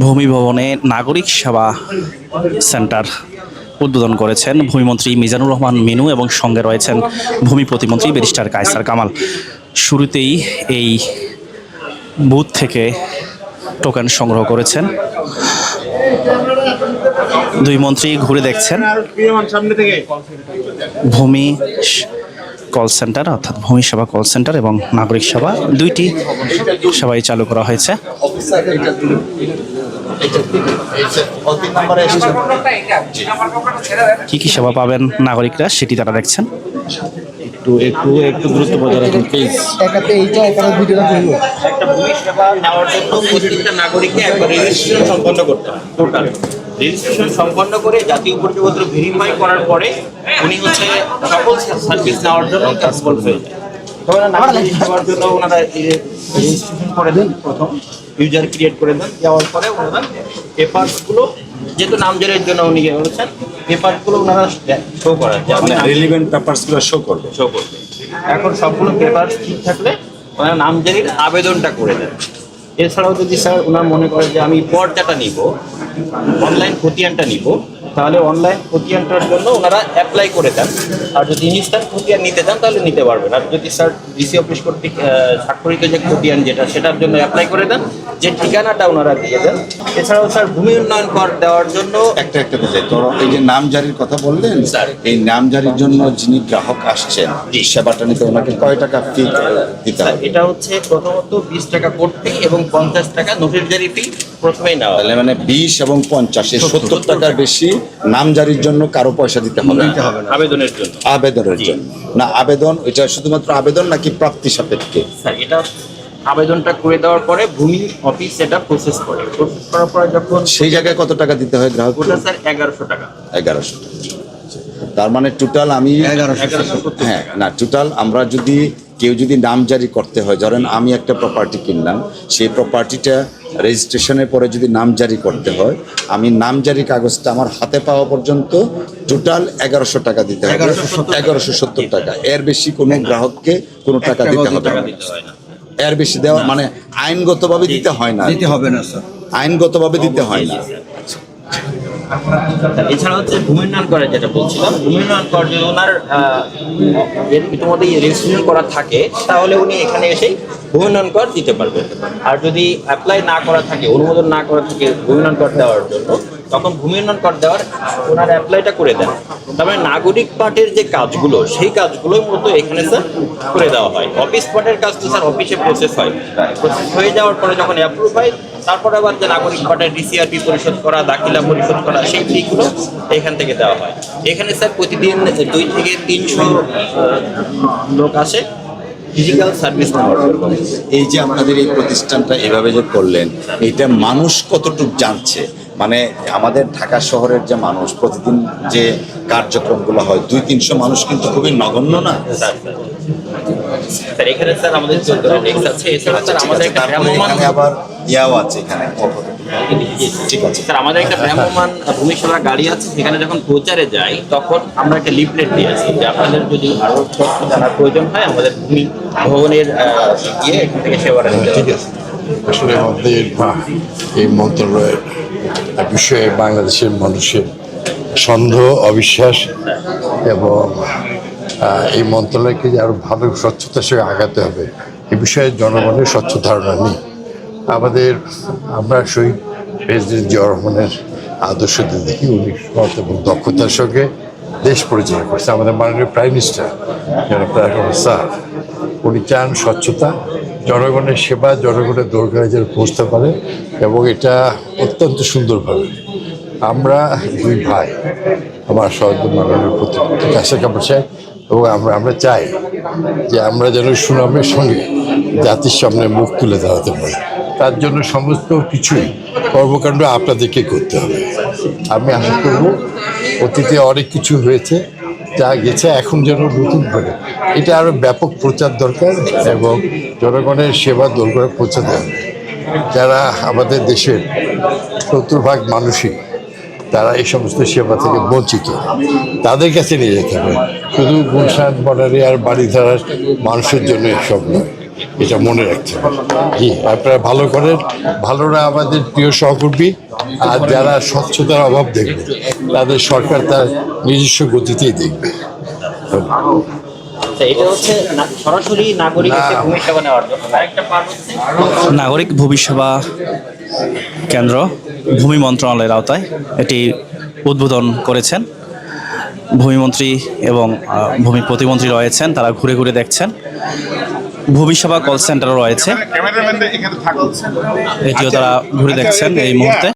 ভূমি ভবনে নাগরিক সেবা সেন্টার উদ্বোধন করেছেন ভূমিমন্ত্রী মিজানুর রহমান মিনু এবং সঙ্গে রয়েছেন ভূমি প্রতিমন্ত্রী ব্যারিস্টার কায়সার কামাল। শুরুতেই এই বুথ থেকে টোকেন সংগ্রহ করেছেন। দুই মন্ত্রী ঘুরে দেখছেন ভূমি কল সেন্টার, অর্থাৎ ভূমি সেবা কল সেন্টার এবং নাগরিক সেবা দুইটি সেবাই চালু করা হয়েছে। কি কি সেবা পাবেন নাগরিকরা সেটি তারা দেখছেন। একটু একটু একটু গুরুত্ব বজায় রাখুন প্লিজ। একটা ভূমি সেবা নেওয়ার জন্য প্রত্যেকটা নাগরিককে একবার রেজিস্ট্রেশন সম্পন্ন করতে হবে। টোটাল রেজিস্ট্রেশন সম্পন্ন করে জাতীয় পরিচয়পত্র ভেরিফাই করার পরে উনি হচ্ছে সকল সার্ভিস নেওয়ার জন্য ক্যাপেবল হয়ে যায়। তবে নাগরিক সেবার জন্য ওনারা রেজিস্ট্রেশন করে দেন, প্রথম ইউজার ক্রিয়েট করে দেন। দেওয়ার পরে ওনারা পেপারসগুলো, যেহেতু নামজারির জন্য উনি বলেছেন, পেপারসগুলো ওনারা শো করার রিলিভেন্ট পেপারসগুলো শো করবে। এখন সবগুলো পেপার ঠিক থাকলে ওনার নামজারির আবেদনটা করে দেন। এছাড়াও যদি স্যার ওনার মনে করে যে আমি পর্দাটা নিব, অনলাইন খতিয়ানটা নিব, তাহলে অনলাইন খতিয়ানটার জন্য ওনারা অ্যাপ্লাই করে দেন। আর যদি ইনস্ট্যান্ট খতিয়ান নিতে চান তাহলে নিতে পারবেন। আর যদি স্যার ডিসি অফিস কর্তৃক স্বাক্ষরিত যে খতিয়ান যেটা, সেটার জন্য অ্যাপ্লাই করে দেন, যে ঠিকানাটা ওনারা দিয়ে দেন। এছাড়াও স্যার ভূমি উন্নয়ন কর দেওয়ার জন্য একটা যাই তো, এই যে নামজারির কথা বললেন, এই নামজারির জন্য যিনি গ্রাহক আসছেন সেবাটা নিতে ওনাকে কয় টাকা ফি দিতে হবে? এটা হচ্ছে প্রথমত 20 টাকা কোর্ট ফি এবং 50 টাকা নোটিশজারি ফি প্রথমেই নেওয়া। তাহলে মানে 20 এবং 50 এই 70 টাকার বেশি নামজারির জন্য কারো পয়সা দিতে হবে না আবেদনের জন্য। আবেদনের জন্য না, আবেদন এটা শুধুমাত্র আবেদন নাকি প্রাপ্তি সাপেক্ষে? স্যার এটা আবেদনটা করে দেওয়ার পরে ভূমি অফিস এটা প্রসেস করে, প্রসেস করার পরে যখন সেই জায়গায় কত টাকা দিতে হয় গ্রাহক? ওটা স্যার 1100 টাকা। 1100 টাকা। তার মানে টোটাল আমি 1170। হ্যাঁ না, টোটাল আমরা যদি কেউ যদি নামজারি করতে হয়, ধরেন আমি একটা প্রপার্টি কিনলাম, সেই প্রপার্টিটা রেজিস্ট্রেশনের পরে যদি নামজারি করতে হয়, আমি নামজারি কাগজটা আমার হাতে পাওয়া পর্যন্ত টোটাল 1100 টাকা দিতে হবে। 1170 টাকা। এর বেশি কোনো গ্রাহককে কোনো টাকা দিতে হবে না। এর বেশি দেওয়া মানে আইনগতভাবে দিতে হয় না, দিতে হবে না স্যার, আইনগতভাবে দিতে হয় না। এছাড়া হচ্ছে ভূমি উন্নয়ন করার যেটা বলছিলাম, ভূমি উন্নয়ন কর যদি ওনার ইতিমধ্যে রেজিস্ট্রেশন করা থাকে তাহলে উনি এখানে এসেই ভূমি উন্নয়ন কর দিতে পারবেন। আর যদি অ্যাপ্লাই না করা থাকে, অনুমোদন না করা থাকে ভূমি উন্নয়ন কর দেওয়ার জন্য, তখন ভূমি উন্নয়ন কর দেওয়ার ওনার অ্যাপ্লাইটা করে দেন। তারপরে নাগরিক পার্টের যে কাজগুলো, সেই কাজগুলো মূলত এখানে স্যার করে দেওয়া হয়। অফিস পার্টের কাজ তো স্যার অফিসে প্রসেস হয়, প্রসেস হয়ে যাওয়ার পরে যখন অ্যাপ্রুভ হয়, তারপরে আবার যে নাগরিক পার্টের ডিসিআরপি পরিশোধ করা, দাখিলা পরিশোধ করা, সেই ফিগুলো এখান থেকে দেওয়া হয়। এখানে স্যার প্রতিদিন 2 থেকে 300 লোক আসে ফিজিক্যাল সার্ভিস নেওয়ার জন্য। এই যে আপনাদের এই প্রতিষ্ঠানটা এভাবে যে করলেন, এটা মানুষ কতটুকু জানছে? মানে আমাদের ঢাকা শহরের যে মানুষ প্রতিদিন যে কার্যক্রমগুলো হয়, 200-300 মানুষ কিন্তু খুবই নগণ্য না স্যার? এখানে স্যার আমাদের 14টা ডেস্ক আছে। এছাড়া স্যার আমাদের একটা ভ্রাম্যমাণ আবার ইয়াও আছে এখানে। ঠিক আছে স্যার, আমাদের একটা ভ্রাম্যমাণ ভূমি সেবা গাড়ি আছে। সেখানে যখন প্রচারে যাই তখন আমরা একটা লিফলেট দিয়েছি যে আপনাদের যদি আরো তথ্য জানার প্রয়োজন হয় আমাদের ভূমি ভবনের গিয়ে এখান থেকে সেবাটা নিতে হবে। আসলে আমাদের এই মন্ত্রণালয়ের বিষয়ে বাংলাদেশের মানুষের সন্দেহ, অবিশ্বাস এবং এই মন্ত্রণালয়কে যে আরো ভালো স্বচ্ছতার সঙ্গে আগাতে হবে এ বিষয়ে জনগণের স্বচ্ছ ধারণা নেই। আমরা শহীদ প্রেসিডেন্ট জিয়া রহমানের আদর্শ দেখি উনি সৎ এবং দক্ষতার সঙ্গে দেশ পরিচালনা করছে। আমাদের মাননীয় প্রাইম মিনিস্টার স্যার, উনি চান স্বচ্ছতা, জনগণের সেবা জনগণের দরকারে যেন পৌঁছতে পারে, এবং এটা অত্যন্ত সুন্দরভাবে। আমরা 2 ভাই, আমার সহযোগী মাননীয় প্রতিমন্ত্রী কায়সার কামাল সাহেব, এবং আমরা চাই যে আমরা যেন সুনামের সঙ্গে জাতির সামনে মুখ তুলে দাঁড়াতে পারি। তার জন্য সমস্ত কিছুই কর্মকাণ্ড আপনাদেরকে করতে হবে। আমি আশা করব অতীতে অনেক কিছু হয়েছে, যা গেছে, এখন যেন নতুন করে এটা আরও ব্যাপক প্রচার দরকার এবং জনগণের সেবা দরকার পৌঁছাতে হবে। যারা আমাদের দেশের 70% মানুষই তারা এই সমস্ত সেবা থেকে বঞ্চিত, তাদের কাছে নিয়ে যেতে হবে। শুধু গুলশান, বনারী আর বাড়িধারার মানুষের জন্য এসব নয়, এটা মনে রাখতে হবে। জি, আপনারা ভালো করেন, ভালোরা আমাদের প্রিয় সহকর্মী, আর যারা স্বচ্ছতার অভাব দেখবে তাদের সরকার তার নিজস্ব গতিতেই দেখবে। আচ্ছা, এটা হচ্ছে সরাসরি নাগরিক এসে ভূমি সেবা নেওয়ার জন্য। আরেকটা পার্ট হচ্ছে নাগরিক ভূমি সেবা কেন্দ্র ভূমি মন্ত্রণালয়ের আওতায় এটি উদ্বোধন করেছেন ভূমিমন্ত্রী এবং ভূমি প্রতিমন্ত্রী রয়েছেন, তারা ঘুরে ঘুরে দেখছেন। ভূমি সেবা কল সেন্টারও রয়েছে, এটিও তারা ঘুরে দেখছেন এই মুহূর্তে।